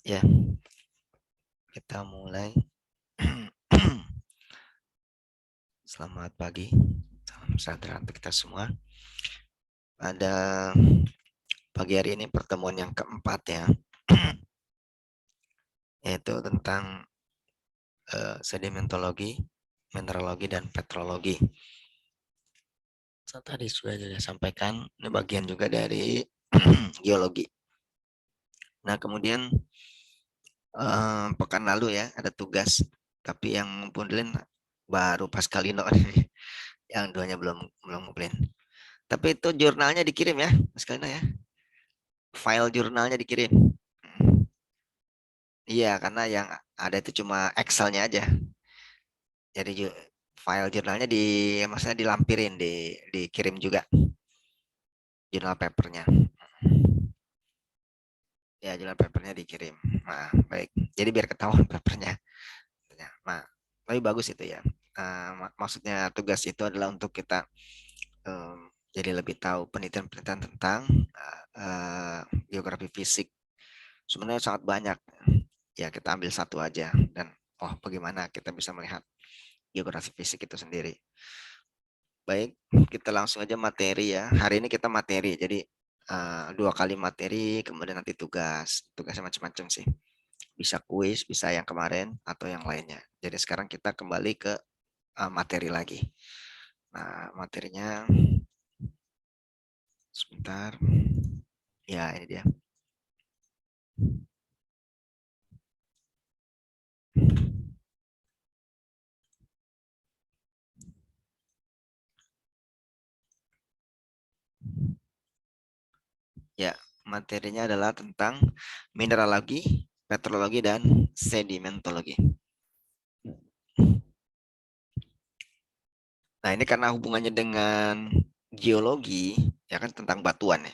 Ya, kita mulai. Selamat pagi, salam sejahtera untuk kita semua. Pada pagi hari ini pertemuan yang keempat ya, yaitu tentang sedimentologi, mineralogi, dan petrologi. So, tadi sudah saya sampaikan, ini bagian juga dari geologi. Nah, kemudian pekan lalu ya ada tugas, tapi yang ngumpulin baru Pascalino yang duanya belum belum ngumpulin. Tapi itu jurnalnya dikirim ya, Pascalino ya. File jurnalnya dikirim. Iya, karena yang ada itu cuma Excel-nya aja. Jadi file jurnalnya maksudnya dilampirin, dikirim juga jurnal papernya. Ya, jurnal papernya dikirim. Nah, baik. Jadi biar ketahuan papernya. Nah, lebih bagus itu ya. Maksudnya tugas itu adalah untuk kita jadi lebih tahu penelitian-penelitian tentang geografi fisik. Sebenarnya sangat banyak. Ya, kita ambil satu aja dan bagaimana kita bisa melihat geografi fisik itu sendiri. Baik, kita langsung aja materi ya. Hari ini kita materi, jadi 2 kali materi, kemudian nanti tugas. Tugasnya macam-macam sih. Bisa kuis, bisa yang kemarin, atau yang lainnya. Jadi sekarang kita kembali ke materi lagi. Nah, materinya sebentar. Ya, ini dia. Ya, materinya adalah tentang mineralogi, petrologi, dan sedimentologi. Nah, ini karena hubungannya dengan geologi, ya kan tentang batuan ya.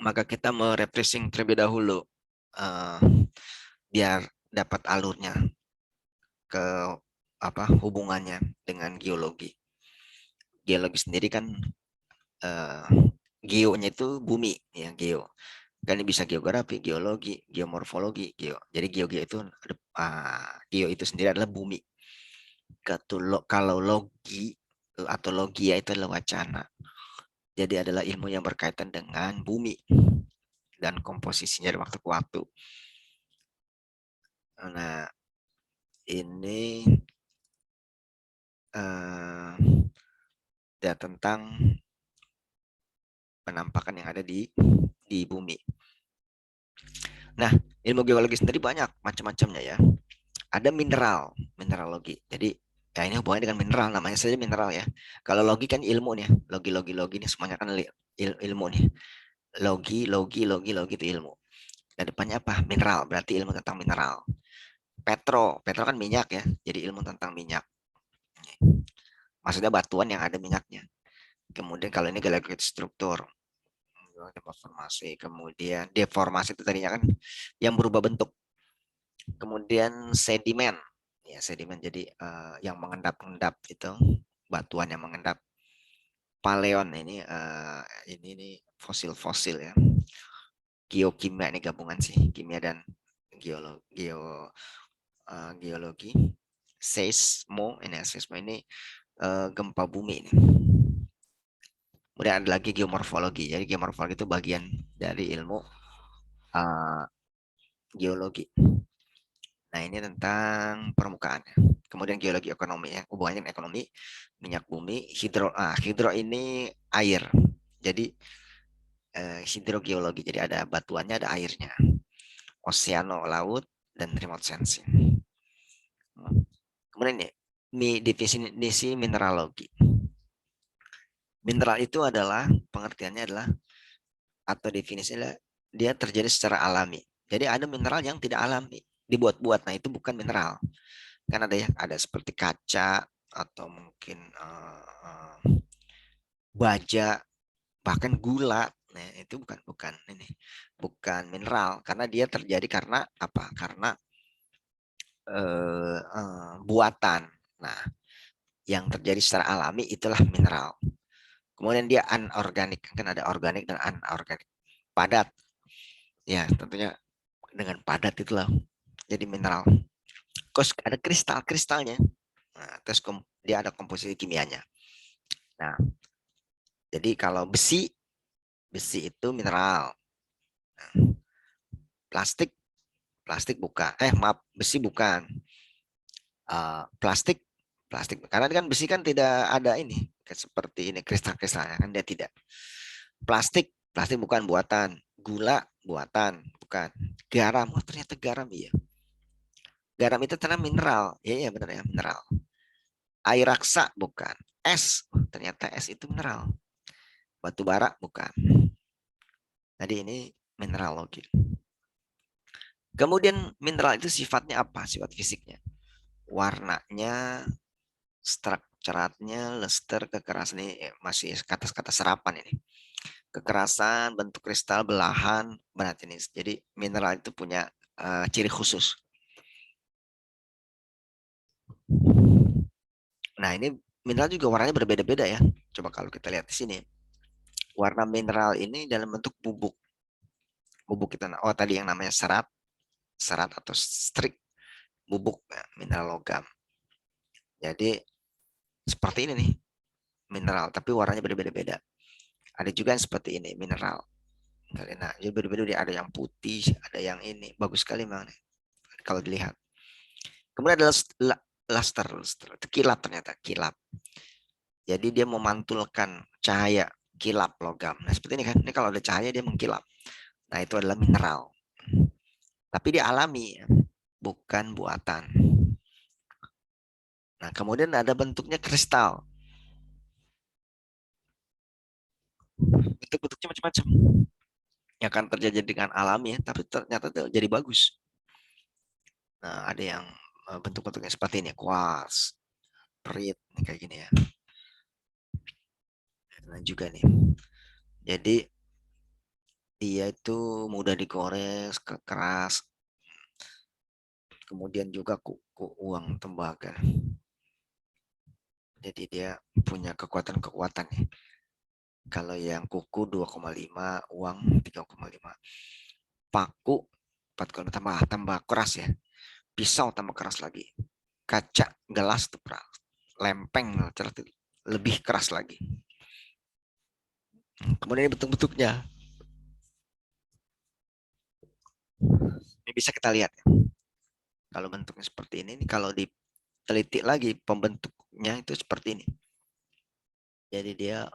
Maka kita merefreshing terlebih dahulu uh, biar dapat alurnya ke hubungannya dengan geologi. Geologi sendiri kan uh, geonya itu bumi ya, geo. Kan bisa geografi, geologi, geomorfologi, geo. Jadi geologi itu geo itu sendiri adalah bumi. Kalau logi atau logia itu adalah wacana. Jadi adalah ilmu yang berkaitan dengan bumi dan komposisinya dari waktu ke waktu. Nah, ini ya, tentang penampakan yang ada di bumi. Nah, ilmu geologi sendiri banyak macam-macamnya ya. Ada mineralogi. Jadi ya ini hubungannya dengan mineral, namanya saja mineral ya. Kalau logi kan ilmu nih, logi ini semuanya kan ilmu nih. Logi itu ilmu. Dan depannya apa? Mineral, berarti ilmu tentang mineral. Petro kan minyak ya, jadi ilmu tentang minyak. Maksudnya batuan yang ada minyaknya. Kemudian kalau ini geologi struktur, deformasi, kemudian deformasi itu tadinya kan yang berubah bentuk. Kemudian sedimen, ya sedimen jadi yang mengendap-endap itu, batuan yang mengendap. Paleon ini fosil-fosil ya. Geokimia ini gabungan sih, kimia dan geologi. Seismo ini gempa bumi ini. Kemudian ada lagi geomorfologi. Jadi geomorfologi itu bagian dari ilmu uh, geologi. Nah, ini tentang permukaan. Kemudian geologi ekonomi ya, hubungannya dengan ekonomi, minyak bumi, hidro ini air. Jadi hidrogeologi. Jadi ada batuannya, ada airnya. Oceano laut dan remote sensing. Kemudian ini definisi mineralogi. Mineral itu adalah pengertiannya adalah atau definisinya dia terjadi secara alami. Jadi ada mineral yang tidak alami, dibuat-buat. Nah, itu bukan mineral. Kan ada ya, ada seperti kaca atau mungkin baja, bahkan gula. Nah, itu bukan mineral karena dia terjadi karena apa? Karena buatan. Nah, yang terjadi secara alami itulah mineral. Kemudian dia anorganik, kan ada organik dan anorganik. Padat. Ya, tentunya dengan padat itulah jadi mineral. Terus ada kristal-kristalnya. Nah, terus dia ada komposisi kimianya. Nah, jadi kalau besi, besi itu mineral. Plastik, plastik bukan. Maaf, besi bukan. Plastik, plastik. Karena kan besi kan tidak ada ini, seperti ini kristal-kristalnya kan dia tidak. Plastik, plastik bukan buatan. Gula buatan, bukan. Garam, oh ternyata garam iya. Garam itu ternyata mineral. Iya, iya benar ya, mineral. Air raksa bukan. Es, oh, ternyata es itu mineral. Batu bara bukan. Jadi ini mineralogi. Kemudian mineral itu sifatnya apa? Sifat fisiknya. Warnanya, strukturnya, luster, kekerasan ini masih kata-kata serapan ini. Kekerasan, bentuk kristal, belahan, berat ini. Jadi mineral itu punya ciri khusus. Nah ini mineral juga warnanya berbeda-beda ya. Coba kalau kita lihat di sini. Warna mineral ini dalam bentuk bubuk. Bubuk kita, oh tadi yang namanya serat, serat atau strik, bubuk ya, mineral logam. Jadi seperti ini nih mineral, tapi warnanya berbeda-beda. Ada juga yang seperti ini mineral. Nah, jadi berbeda-beda. Ada yang putih, ada yang ini. Bagus sekali memang nih, kalau dilihat. Kemudian ada luster, luster. Itu kilap ternyata, kilap. Jadi dia memantulkan cahaya, kilap logam. Nah seperti ini kan, ini kalau ada cahaya dia mengkilap. Nah itu adalah mineral. Tapi dia alami, bukan buatan. Nah kemudian ada bentuknya kristal. Bentuk-bentuknya macam-macam. Yang akan terjadi dengan alami ya, tapi ternyata jadi bagus. Nah ada yang bentuk-bentuknya seperti ini, kuartz, perit, kayak gini ya. Dan juga nih. Jadi dia itu mudah digores, keras, kemudian juga uang tembaga. Jadi dia punya kekuatan-kekuatan nih. Kalau yang kuku 2,5, uang 3,5. Paku 4,5 tambah keras ya. Pisau tambah keras lagi. Kaca gelas tuh keras. Lempeng lebih keras lagi. Kemudian bentuk-bentuknya. Ini bisa kita lihat ya. Kalau bentuknya seperti ini, kalau diteliti lagi pembentuknya itu seperti ini. Jadi dia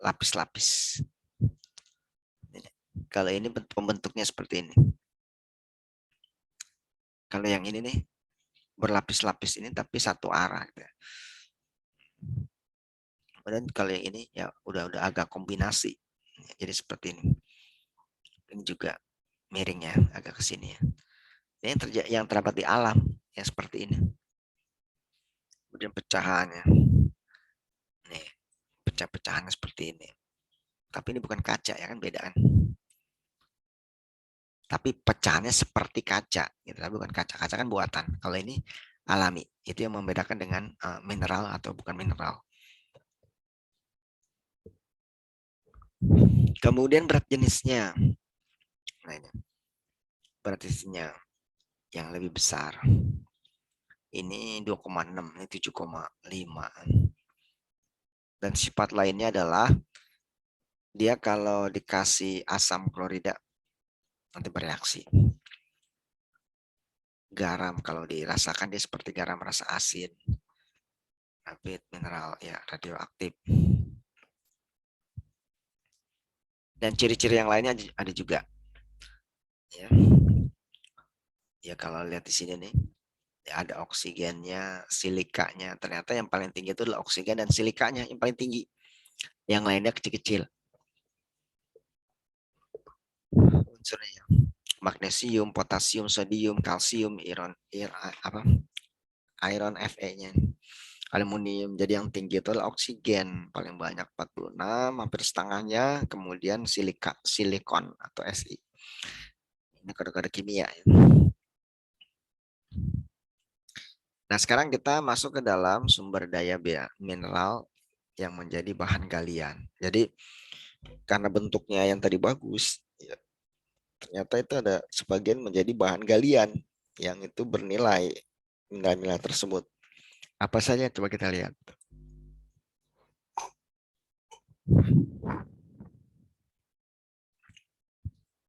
lapis-lapis. Kalau ini pembentuknya seperti ini. Kalau yang ini nih berlapis-lapis ini tapi satu arah. Gitu. Kemudian kalau yang ini ya udah agak kombinasi. Jadi seperti ini. Ini juga miringnya agak ke sini ya. Ini yang terdapat di alam yang seperti ini. Kemudian pecahannya. Nih, pecah-pecahannya seperti ini. Tapi ini bukan kaca ya kan, beda kan. Tapi pecahannya seperti kaca gitu, tapi bukan kaca. Kaca kan buatan. Kalau ini alami. Itu yang membedakan dengan mineral atau bukan mineral. Kemudian berat jenisnya. Nah, ini berat jenisnya yang lebih besar. Ini 2,6, ini 7,5. Dan sifat lainnya adalah dia kalau dikasih asam klorida nanti bereaksi. Garam kalau dirasakan dia seperti garam rasa asin. Tapi mineral ya radioaktif. Dan ciri-ciri yang lainnya ada juga. Ya. Ya kalau lihat di sini nih, ya ada oksigennya, silikanya. Ternyata yang paling tinggi itu adalah oksigen dan silikanya yang paling tinggi. Yang lainnya kecil-kecil. Unsurnya magnesium, potasium, sodium, kalsium, iron Fe-nya, aluminium. Jadi yang tinggi itu adalah oksigen paling banyak 46, hampir setengahnya, kemudian silikon atau Si. Ini kode-kode kimia. Nah, sekarang kita masuk ke dalam sumber daya mineral yang menjadi bahan galian. Jadi karena bentuknya yang tadi bagus, Ternyata itu ada sebagian menjadi bahan galian yang itu bernilai mineral-mineral tersebut. Apa saja coba kita lihat.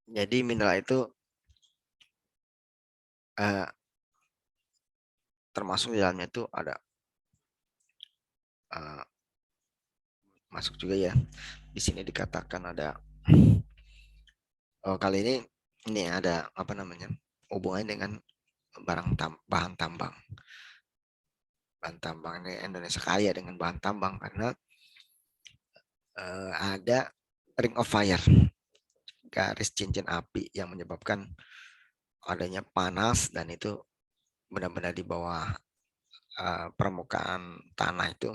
Jadi mineral itu eh, termasuk di dalamnya itu ada eh, masuk juga ya. Di sini dikatakan ada kali ini ada apa namanya hubungannya dengan bahan tambang. Bahan tambang ini Indonesia kaya dengan bahan tambang karena ada ring of fire, garis cincin api yang menyebabkan adanya panas dan itu benar-benar di bawah permukaan tanah itu.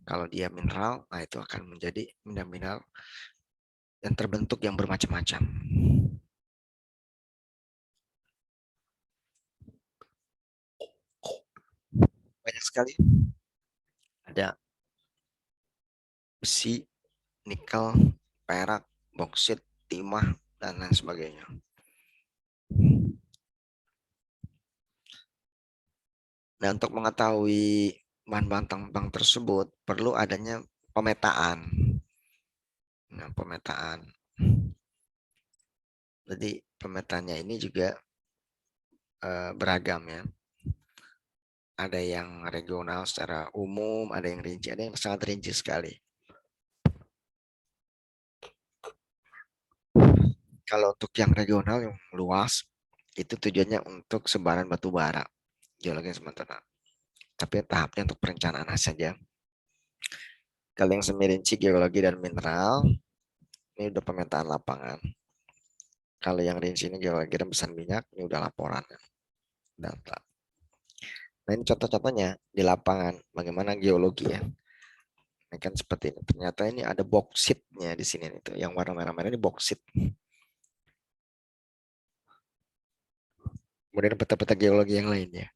Kalau dia mineral, nah itu akan menjadi mineral yang terbentuk yang bermacam-macam. Banyak sekali. Ada besi, nikel, perak, boksit, timah, dan lain sebagainya. Nah, untuk mengetahui bahan-bahan tambang tersebut, perlu adanya pemetaan. Nah, pemetaan. Jadi, pemetaannya ini juga beragam ya. Ada yang regional secara umum, ada yang rinci, ada yang sangat rinci sekali. Kalau untuk yang regional yang luas, itu tujuannya untuk sebaran batu bara, geologi sementara. Tapi tahapnya untuk perencanaan saja. Kalau yang semi rinci geologi dan mineral, ini udah pemetaan lapangan. Kalau yang rinci ini geologi dan pesan minyak, ini udah laporan data. Nah ini contoh-contohnya di lapangan, bagaimana geologi ya. Ini kan seperti ini. Ternyata ini ada boksitnya di sini itu. Yang warna merah-merah ini boksit. Kemudian peta-peta geologi yang lainnya.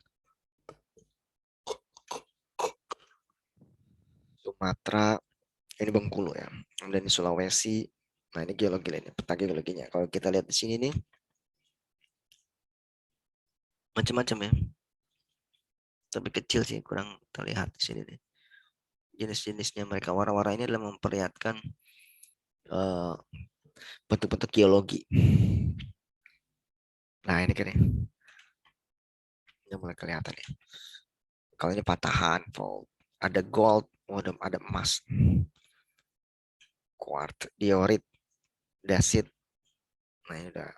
Sumatera, ini Bengkulu ya. Kemudian di Sulawesi, nah ini geologi lainnya, peta geologinya. Kalau kita lihat di sini nih, macam-macam ya. Tapi kecil sih, kurang terlihat di sini nih. Jenis-jenisnya mereka warna-warna ini adalah memperlihatkan uh, bentuk-bentuk geologi. Nah ini kan ya, ini mulai kelihatan ya. Kalau ini patahan, fault, ada gold, ada emas, quartz, diorit, dasit. Nah ini udah,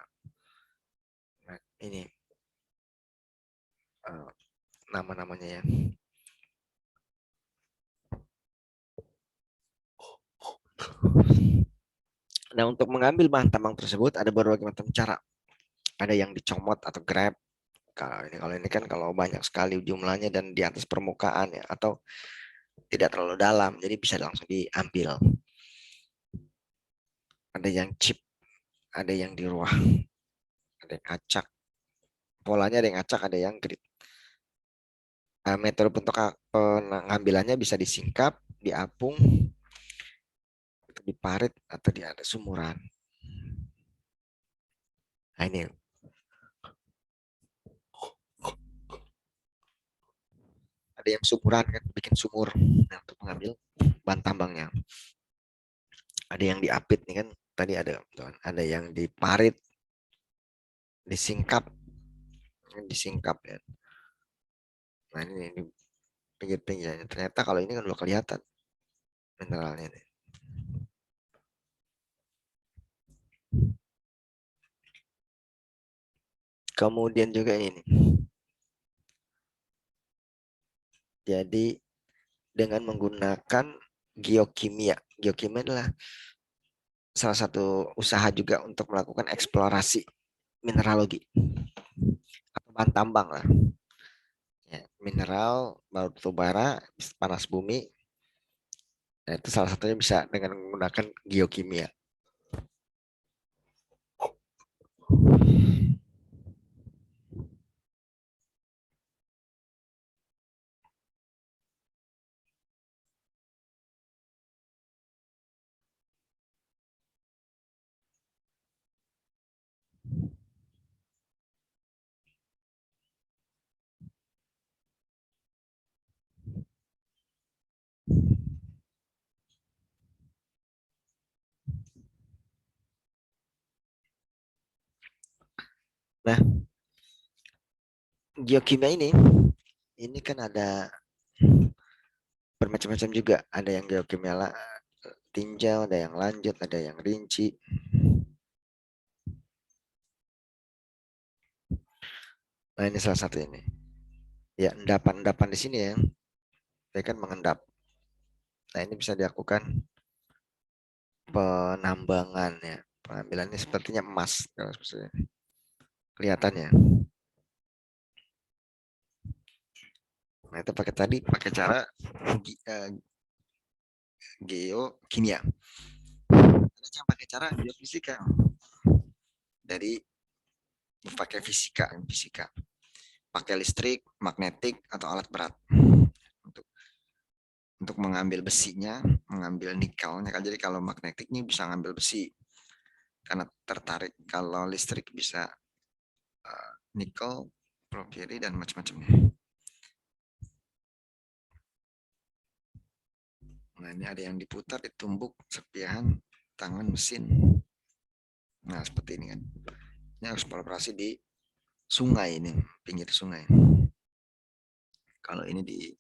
nah, ini uh, nama-namanya ya. Nah untuk mengambil bahan tambang tersebut ada berbagai macam cara. Ada yang dicomot atau grab. Kalau ini kan kalau banyak sekali jumlahnya dan di atas permukaan ya, atau tidak terlalu dalam, jadi bisa langsung diambil. Ada yang chip, ada yang di ruah, ada yang acak. Polanya ada yang acak, ada yang grid. Metode bentuk pengambilannya bisa disingkap, diapung, diparit, atau di ada sumuran. Nah ini ada yang sumuran kan, bikin sumur nah, untuk mengambil bahan tambangnya. Ada yang diapit nih kan, tadi ada yang diparit, disingkap, disingkap ya. Nah ini pinggir-pinggirnya. Ternyata kalau ini kan udah kelihatan mineralnya nih. Kemudian juga ini. Jadi dengan menggunakan geokimia. Geokimia adalah salah satu usaha juga untuk melakukan eksplorasi mineralogi atau bahan tambang lah. Ya, mineral, batu bara, panas bumi. Nah, itu salah satunya bisa dengan menggunakan geokimia. Nah, geokimia ini kan ada bermacam-macam juga. Ada yang geokimia tinjau, ada yang lanjut, ada yang rinci. Nah, ini salah satu ini. Ya, endapan-endapan di sini ya. Dia kan mengendap. Nah, ini bisa dilakukan penambangan ya. Pengambilannya sepertinya emas kalau kelihatannya. Nah, itu pakai tadi pakai cara geokimia. Ada yang pakai cara geofisika. Dari pakai fisika. Pakai listrik, magnetik atau alat berat untuk mengambil besinya, mengambil nikelnya. Jadi kalau magnetik ini bisa ngambil besi karena tertarik. Kalau listrik bisa nikel, merkuri dan macam-macamnya. Nah, ini ada yang diputar, ditumbuk, serpihan, tangan, mesin. Nah, seperti ini kan. Ini harus beroperasi di sungai ini, pinggir sungai. Kalau ini di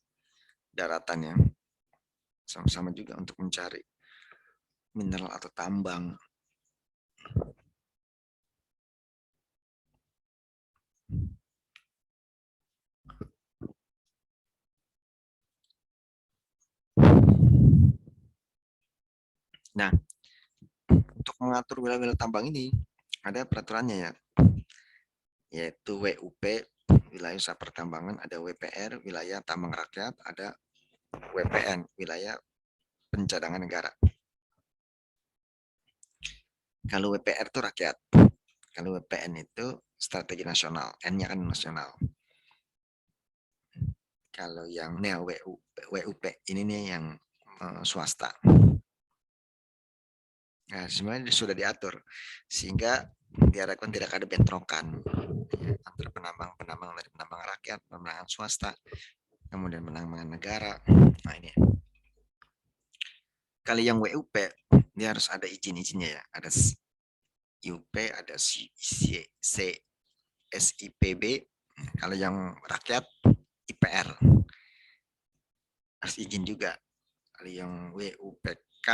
daratan ya, sama-sama juga untuk mencari mineral atau tambang. Nah, untuk mengatur wilayah-wilayah tambang ini ada peraturannya ya, yaitu WUP, wilayah usaha pertambangan, ada WPR, wilayah tambang rakyat, ada WPN, wilayah pencadangan negara. Kalau WPR itu rakyat, kalau WPN itu strategi nasional, N-nya kan nasional. Kalau yang WUP ini nih yang swasta. Nah, sebenarnya sudah diatur sehingga diharapkan tidak ada bentrokan antara penambang dari penambang rakyat, penambang swasta, kemudian penambang negara. Nah, ini. Kali yang WUP dia harus ada izin-izinnya ya. Ada UP, ada SIPB. Kalau yang rakyat IPR harus izin juga. Kalau yang WUPK,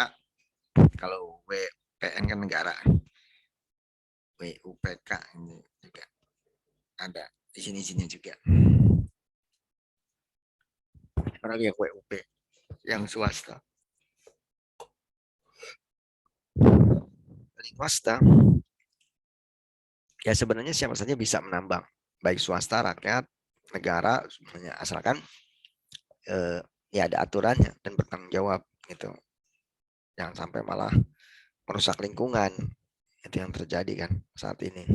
kalau WPN kan negara. WUPK ini juga ada izin-izinnya juga. Apalagi yang WUP yang swasta. Paling swasta ya sebenarnya siapa saja bisa menambang, baik swasta, rakyat, negara, semuanya asalkan ya ada aturannya dan bertanggung jawab gitu. Jangan sampai malah merusak lingkungan. Itu yang terjadi kan saat ini.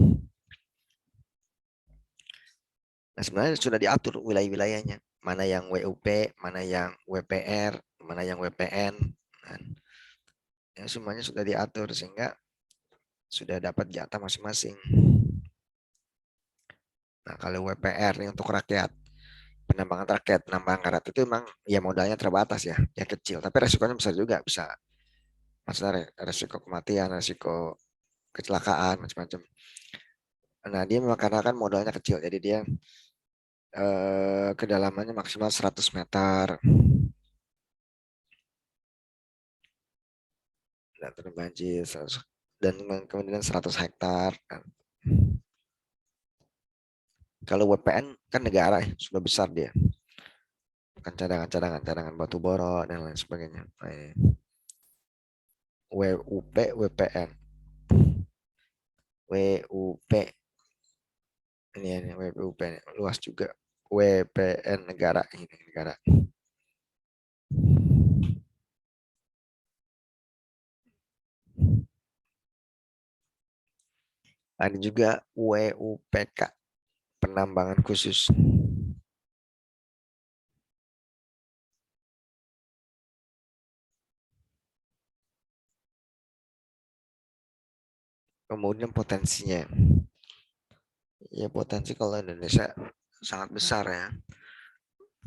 Nah, sebenarnya sudah diatur wilayah-wilayahnya. Mana yang WUP, mana yang WPR, mana yang WPN. Dan ya, semuanya sudah diatur sehingga sudah dapat jatah masing-masing. Nah, kalau WPR ini untuk rakyat, penambangan rakyat, penambangan karet itu memang ya modalnya terbatas ya, ya kecil. Tapi resikonya besar juga, bisa masalah resiko kematian, resiko kecelakaan, macam-macam. Nah, dia memang karena kan modalnya kecil, jadi dia kedalamannya maksimal 100 meter. Dan terbanjir dan kemudian 100 hektar. Kalau WPN kan negara ya, sudah besar dia. Kan cadangan batu boro dan lain sebagainya. WUP, WPN. WUP ini WUP luas juga. WPN negara ini negara. Ada juga WUPK, penambangan khusus. Kemudian potensinya, ya potensi kalau Indonesia sangat besar ya,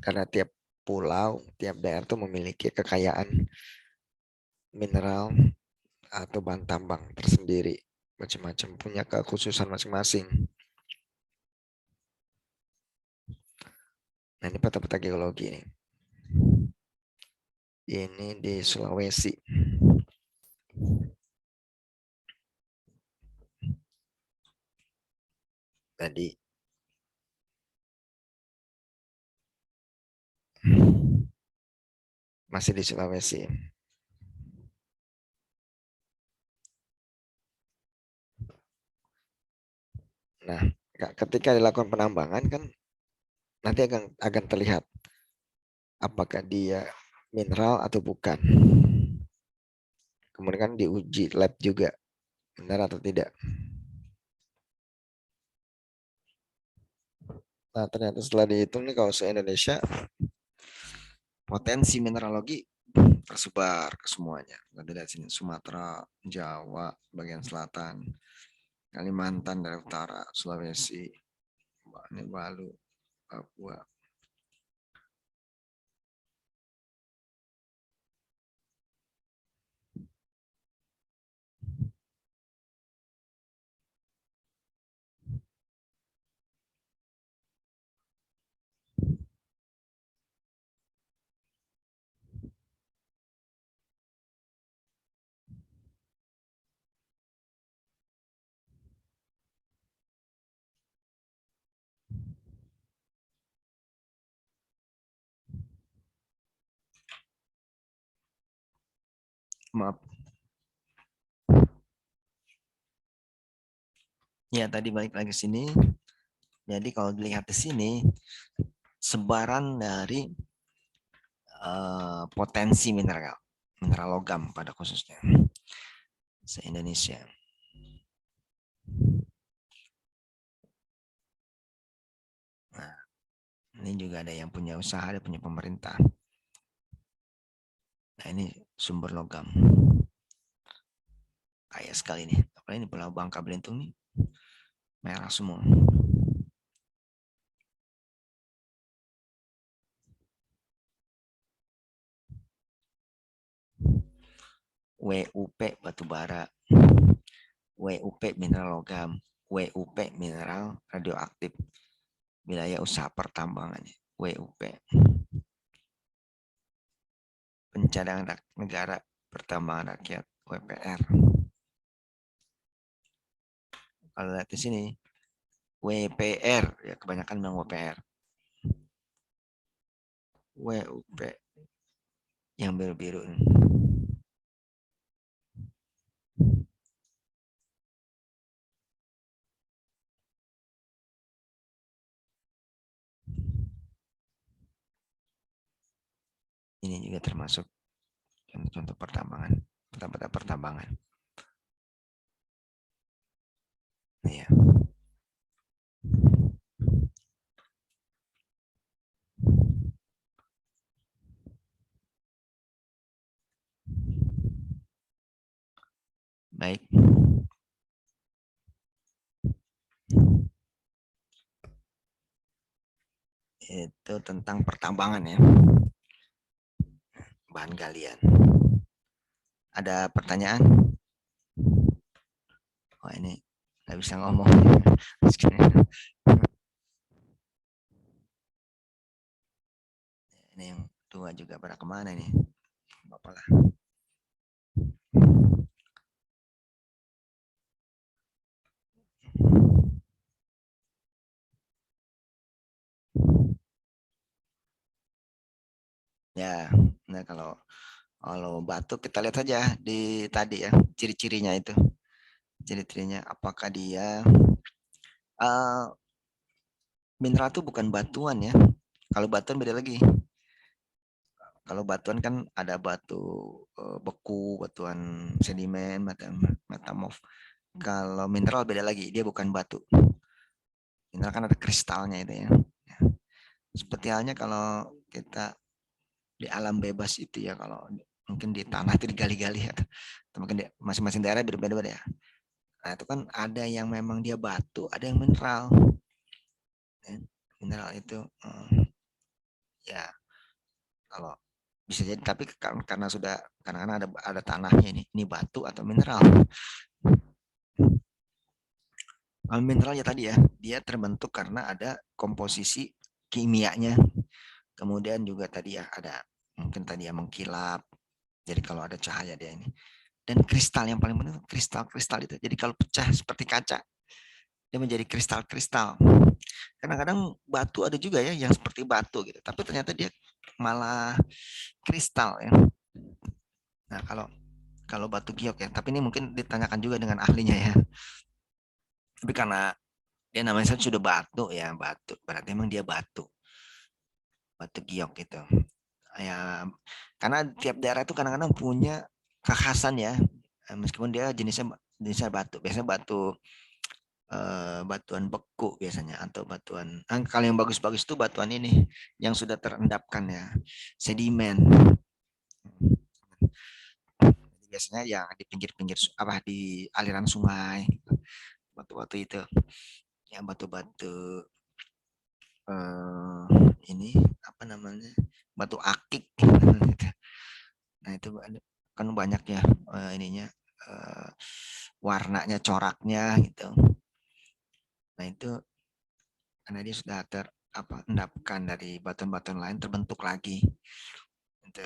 karena tiap pulau, tiap daerah itu memiliki kekayaan mineral atau bahan tambang tersendiri, macam-macam punya kekhususan masing-masing. Nah, ini peta-peta geologi nih. Ini di Sulawesi. Tadi masih di Sulawesi. Nah, ketika dilakukan penambangan kan nanti akan terlihat apakah dia mineral atau bukan. Kemudian kan diuji lab juga, benar atau tidak. Nah, ternyata setelah dihitung nih kalau se-Indonesia potensi mineralogi tersebar ke semuanya. Nanti lihat sini Sumatera, Jawa, bagian selatan, Kalimantan dari utara, Sulawesi, Palu, Papua. Maaf. Ya, tadi balik lagi sini. Jadi kalau dilihat di sini, sebaran dari potensi mineral, mineral logam pada khususnya se-Indonesia. Nah, ini juga ada yang punya usaha, ada punya pemerintah. Nah, ini sumber logam. Kaya sekali nih. Apalagi ini Pulau Bangka Belitung nih, merah semua. WUP batubara, WUP mineral logam, WUP mineral radioaktif, wilayah usaha pertambangannya, WUP. Pencadangan negara pertambangan rakyat, WPR. Kalau lihat di sini, WPR, ya kebanyakan memang WPR. WUP yang biru-biru. Ini juga termasuk contoh pertambangan, tempat pertambangan. Ya. Baik. Itu tentang pertambangan ya. Bahan galian. Ada pertanyaan? Oh, ini nggak bisa ngomong. Ini yang tua juga pada kemana nih? Bapak lah. Ya, nah kalau batu kita lihat saja di tadi ya ciri-cirinya itu. Ciri-cirinya apakah dia mineral itu bukan batuan ya. Kalau batuan beda lagi. Kalau batuan kan ada batu beku, batuan sedimen, metamorf. Kalau mineral beda lagi, dia bukan batu. Mineral kan ada kristalnya itu ya. Seperti halnya kalau kita di alam bebas itu ya, kalau mungkin di tanah itu digali-gali ya. Atau mungkin di masing-masing daerah beda-beda ya. Nah itu kan ada yang memang dia batu, ada yang mineral. Mineral itu ya kalau bisa jadi, tapi karena sudah karena ada tanahnya ini batu atau mineral. Kalau mineral ya tadi ya, dia terbentuk karena ada komposisi kimianya Kemudian juga tadi ya ada mungkin tadi ya mengkilap. Jadi kalau ada cahaya dia ini. Dan kristal yang paling penting kristal-kristal itu. Jadi kalau pecah seperti kaca, dia menjadi kristal-kristal. Kadang-kadang batu ada juga ya yang seperti batu gitu, tapi ternyata dia malah kristal ya. Nah, kalau kalau batu giok ya, tapi ini mungkin ditanyakan juga dengan ahlinya ya. Tapi karena dia namanya sudah batu ya, batu. Berarti emang dia batu, batu giok gitu. Ya, karena tiap daerah itu kadang-kadang punya kekhasan ya. Meskipun dia jenisnya batu. Biasanya batu batuan beku biasanya atau batuan kalau yang bagus-bagus itu batuan ini yang sudah terendapkan ya sedimen. Jadi biasanya yang di pinggir-pinggir apa di aliran sungai batu-batu itu yang batu-batu ini apa namanya batu akik. Nah itu kan banyak ya ininya eh, warnanya coraknya gitu. Nah itu karena dia sudah endapkan dari batuan-batuan lain terbentuk lagi. Gitu.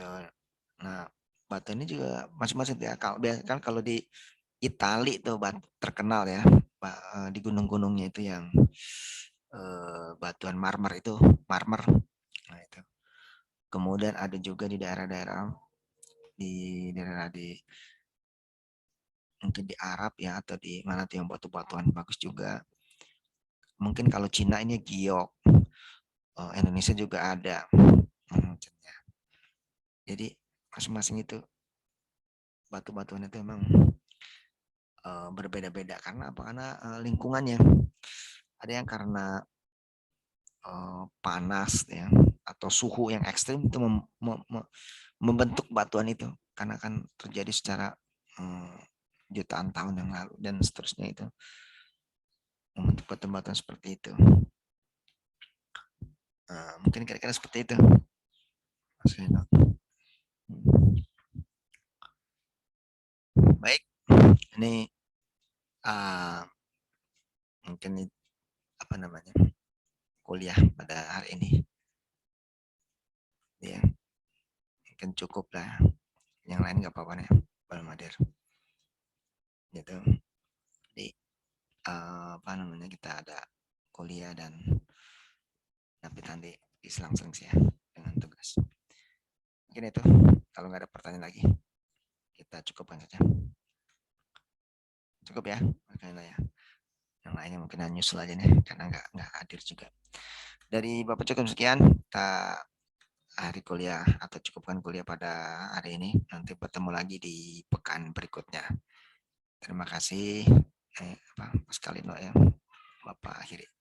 Nah, batu ini juga masing-masing ya. Kalau kan kalau di Itali tuh batu terkenal ya di gunung-gunungnya itu yang batuan marmer itu marmer. Nah, itu. Kemudian ada juga di daerah-daerah di daerah di mungkin di Arab ya atau di mana tuh yang batu-batuan bagus juga. Mungkin kalau Cina ini giok, Indonesia juga ada. Hmm, Jadi masing-masing itu batu-batuan itu memang berbeda-beda karena apa? Karena lingkungannya. Ada yang karena panas ya atau suhu yang ekstrim itu membentuk batuan itu karena kan terjadi secara jutaan tahun yang lalu dan seterusnya itu membentuk batuan-batuan seperti itu. Mungkin kira-kira seperti itu. Baik, ini uh, mungkin apa namanya kuliah pada hari ini ya mungkin cukup lah yang lain nggak apa-apa nih belum hadir gitu jadi apa namanya kita ada kuliah dan tapi nanti diselang-seling sih ya dengan tugas mungkin itu kalau nggak ada pertanyaan lagi kita cukupkan saja cukup ya makanya ya yang lainnya mungkin nyusul aja nih karena nggak hadir juga dari Bapak cukup sekian kita hari kuliah atau cukupkan kuliah pada hari ini. Nanti bertemu lagi di pekan berikutnya. Terima kasih. Pak Pascalino ya, Bapak akhiri.